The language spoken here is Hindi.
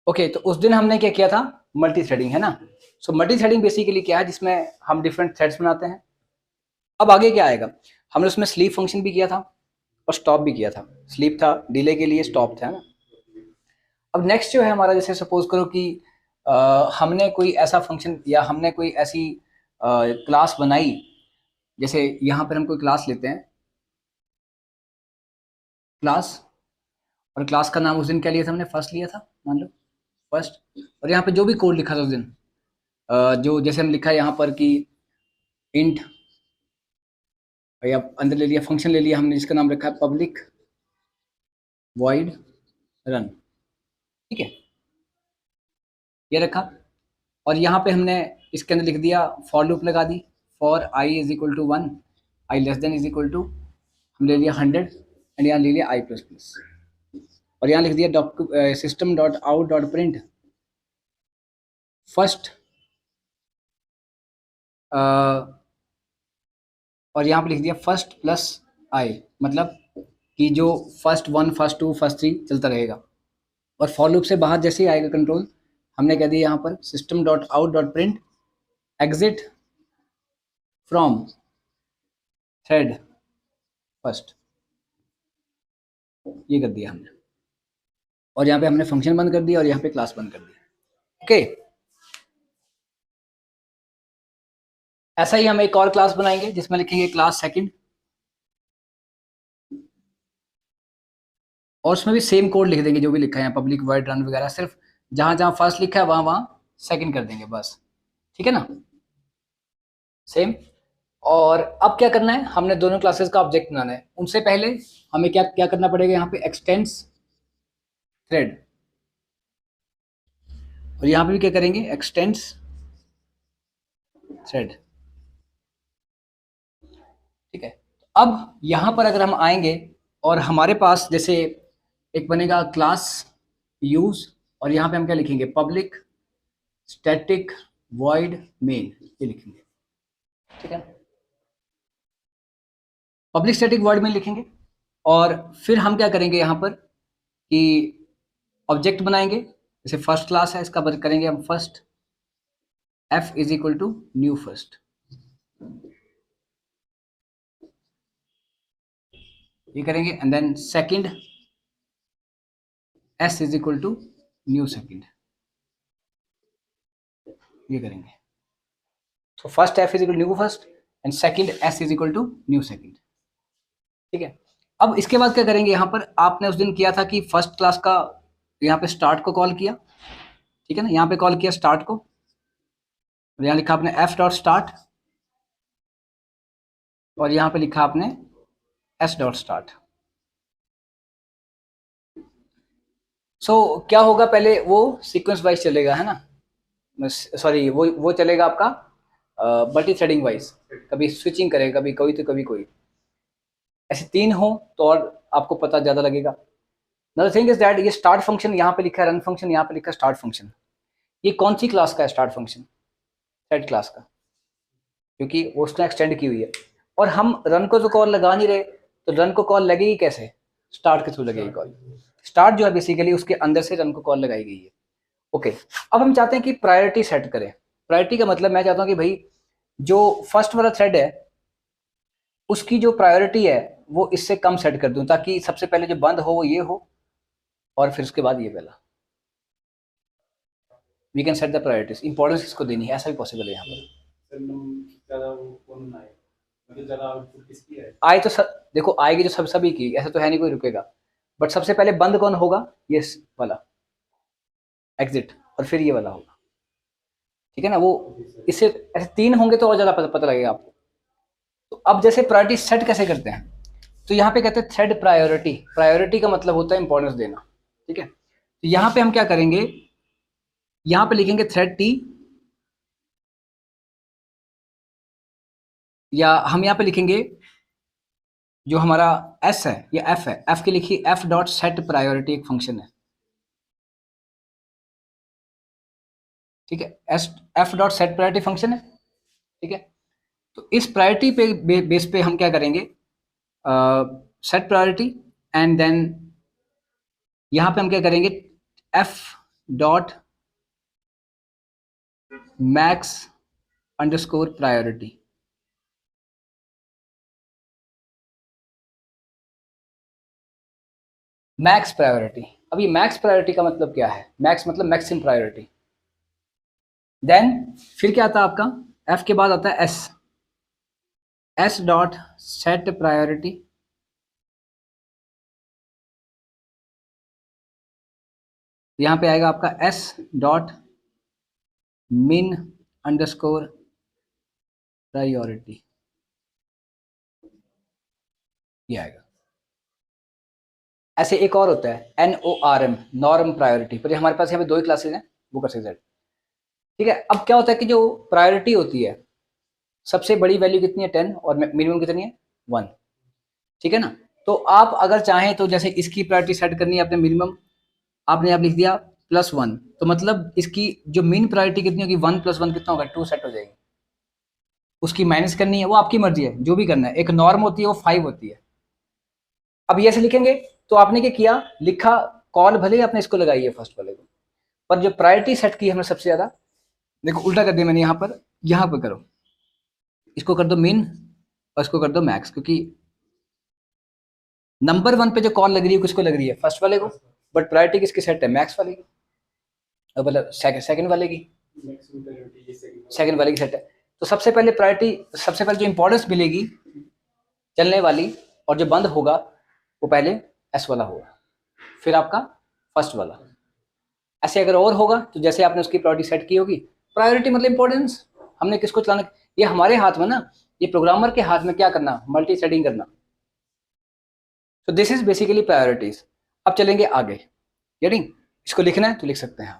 ओके, तो उस दिन हमने क्या किया था, मल्टी थ्रेडिंग, है ना। सो मल्टी थ्रेडिंग बेसिकली क्या है, जिसमें हम डिफरेंट थ्रेड्स बनाते हैं। अब आगे क्या आएगा, हमने उसमें स्लीप फंक्शन भी किया था और स्टॉप भी किया था। स्लीप था डिले के लिए, स्टॉप था, है ना। अब नेक्स्ट जो है हमारा, जैसे सपोज करो कि हमने कोई ऐसा फंक्शन या हमने कोई ऐसी क्लास बनाई, जैसे यहाँ पर हम कोई क्लास लेते हैं, क्लास, और क्लास का नाम उस दिन क्या लिया था हमने, फर्स्ट लिया था, मान लो फर्स्ट। और यहाँ पे जो भी कोड लिखा था उस दिन, जो जैसे हम लिखा है यहाँ पर कि इंट, या अंदर ले लिया फंक्शन ले लिया हमने जिसका नाम रखा है पब्लिक वॉइड रन, ठीक है, ये रखा। और यहाँ पे हमने इसके अंदर लिख दिया फॉर लूप लगा दी, for I is equal to 1, I less than is equal to, हम ले लिया 100, एंड यहाँ ले लिया आई प्लस प्लस, और यहाँ लिख दिया system dot out dot print first, और यहाँ पे लिख दिया फर्स्ट प्लस आई, मतलब कि जो फर्स्ट 1 फर्स्ट 2 फर्स्ट 3 चलता रहेगा। और फॉर लूप से बाहर जैसे ही आएगा कंट्रोल, हमने कह दिया यहाँ पर system dot out dot print exit from thread first, ये कर दिया हमने। और यहाँ पे हमने फंक्शन बंद कर दिया और यहाँ पे क्लास बंद कर दिया। ओके, ऐसा ही हम एक और क्लास बनाएंगे जिसमें लिखेंगे क्लास सेकंड, और उसमें भी सेम कोड लिख देंगे जो भी लिखा है पब्लिक वॉइड रन वगैरह, सिर्फ जहां जहां फर्स्ट लिखा है वहां वहां सेकंड कर देंगे बस, ठीक है ना, सेम। और अब क्या करना है, हमने दोनों क्लासेस का ऑब्जेक्ट बनाना है। उनसे पहले हमें क्या क्या करना पड़ेगा, यहाँ पे एक्सटेंड्स थ्रेड, और यहाँ पे भी क्या करेंगे, एक्सटेंड्स थ्रेड, ठीक है। अब यहाँ पर अगर हम आएंगे और हमारे पास जैसे एक बनेगा क्लास यूज, और यहाँ पे हम क्या लिखेंगे, पब्लिक स्टैटिक वॉइड मेन, ये लिखेंगे, ठीक है, पब्लिक स्टैटिक वॉइड मेन लिखेंगे। और फिर हम क्या करेंगे यहाँ पर कि ऑब्जेक्ट बनाएंगे, जैसे फर्स्ट क्लास है इसका करेंगे हम first, F is equal to new first, ये करेंगे। And then second, S is equal to new second, ये करेंगे। तो first F is equal to new first and second S is equal to new second, ठीक है। अब इसके बाद क्या करेंगे, यहाँ पर आपने उस दिन किया था कि फर्स्ट क्लास का यहाँ पे स्टार्ट को कॉल किया, ठीक है ना, यहाँ पे कॉल किया स्टार्ट को, और यहाँ लिखा आपने एफ डॉट स्टार्ट, और यहाँ पे लिखा आपने एस डॉट स्टार्ट। सो क्या होगा, पहले वो सीक्वेंस वाइज चलेगा, है ना, सॉरी वो चलेगा आपका मल्टी थ्रेडिंग वाइज, कभी स्विचिंग करेगा, कभी कोई तो कभी कोई, ऐसे 3 हो तो और आपको पता ज़्यादा लगेगा। Another thing is that ये स्टार्ट फंक्शन यहाँ पे लिखा है रन फंक्शन, यहाँ पे लिखा है स्टार्ट फंक्शन, ये कौन सी क्लास का है स्टार्ट फंक्शन, थ्रेड क्लास का, क्योंकि वो उसने एक्सटेंड की हुई है। और हम रन को तो कॉल लगा नहीं रहे, तो रन को कॉल लगेगी कैसे, स्टार्ट के थ्रू लगेगी कॉल। स्टार्ट जो है बेसिकली उसके अंदर से रन को कॉल लगाई गई है। ओके, अब हम चाहते हैं कि प्रायोरिटी सेट करें। प्रायोरिटी का मतलब मैं चाहता हूँ कि भाई जो फर्स्ट वाला थ्रेड है उसकी जो प्रायोरिटी है वो इससे कम सेट कर दूं, ताकि सबसे पहले जो बंद हो वो ये हो और फिर उसके बाद ये पहला। We can set the priorities, importance किसको देनी है, ऐसा भी पॉसिबल है यहाँ पर। आए तो देखो आएगी जो सभी की, ऐसा तो है नहीं कोई रुकेगा, बट सबसे पहले बंद कौन होगा, ये वाला एग्जिट, और फिर ये वाला होगा, ठीक है ना। वो इससे ऐसे 3 होंगे तो और ज्यादा पता लगेगा आपको। तो अब जैसे प्रायोरिटी सेट कैसे करते हैं, तो यहाँ पे कहते हैं थ्रेड प्रायोरिटी। प्रायोरिटी का मतलब होता है इंपॉर्टेंस देना, ठीक है। तो यहाँ पे हम क्या करेंगे, यहाँ पे लिखेंगे थ्रेड टी, या हम यहाँ पे लिखेंगे जो हमारा एस है या एफ है, एफ की लिखी एफ डॉट सेट प्रायोरिटी, एक फंक्शन है, ठीक है, F dot set priority function है, ठीक है। तो इस प्रायोरिटी पे बेस पे हम क्या करेंगे, सेट प्रायोरिटी, एंड देन यहाँ पे हम क्या करेंगे, F dot max underscore priority. Max priority. अब ये मैक्स प्रायोरिटी का मतलब क्या है? मैक्स मतलब मैक्सिमम प्रायोरिटी। देन फिर क्या आता है आपका? एफ के बाद आता है S. S dot set priority. यहां पे आएगा आपका एस डॉट मिन अंडरस्कोर प्रायोरिटी, ये आएगा। ऐसे एक और होता है NORM, नॉर्म प्रायोरिटी, पर हमारे पास यहाँ पे दो ही क्लासेज हैं, वो कर सकते हैं। ठीक है, अब क्या होता है कि जो प्रायोरिटी होती है, सबसे बड़ी वैल्यू कितनी है 10 और मिनिमम कितनी है 1। ठीक है ना? तो आप अगर चाहें तो जैसे इसकी प्रायोरिटी सेट करनी है, आपने मिनिमम आपने आप लिख दिया +1, तो मतलब इसकी जो मेन प्रायोरिटी कितनी होगी 1 + 1 कितना होगा 2 सेट हो जाएगी। उसकी माइनस करनी है, वो आपकी मर्जी है, जो भी करना है। एक नॉर्म होती है वो 5 होती है। अब ये ऐसे लिखेंगे तो आपने क्या किया, लिखा कॉल भले ही आपने इसको लगाई है फर्स्ट वाले को, पर जो प्रायोरिटी सेट की हमने सबसे ज्यादा, देखो उल्टा कर दिया मैंने, यहाँ पर करो, इसको कर दो मिन और इसको कर दो मैक्स, क्योंकि नंबर 1 पे जो कॉल लग रही है किसको लग रही है? फर्स्ट वाले को, बट प्रायोरिटी किसकी सेट है? मैक्स वाले की, मतलब सेकंड वाले की, सेकंड वाले की सेट है। तो सबसे पहले प्रायोरिटी, सबसे पहले जो इंपॉर्टेंस मिलेगी चलने वाली और जो बंद होगा वो पहले एस वाला होगा, फिर आपका फर्स्ट वाला। ऐसे अगर और होगा तो जैसे आपने उसकी प्रायोरिटी सेट की होगी, प्रायोरिटी मतलब इंपॉर्टेंस, हमने किसको चलाना, ये हमारे हाथ में ना, ये प्रोग्रामर के हाथ में क्या करना, मल्टी थ्रेडिंग करना। तो दिस इज बेसिकली प्रायोरिटीज। अब चलेंगे आगे, गेटिंग? इसको लिखना है तो लिख सकते हैं।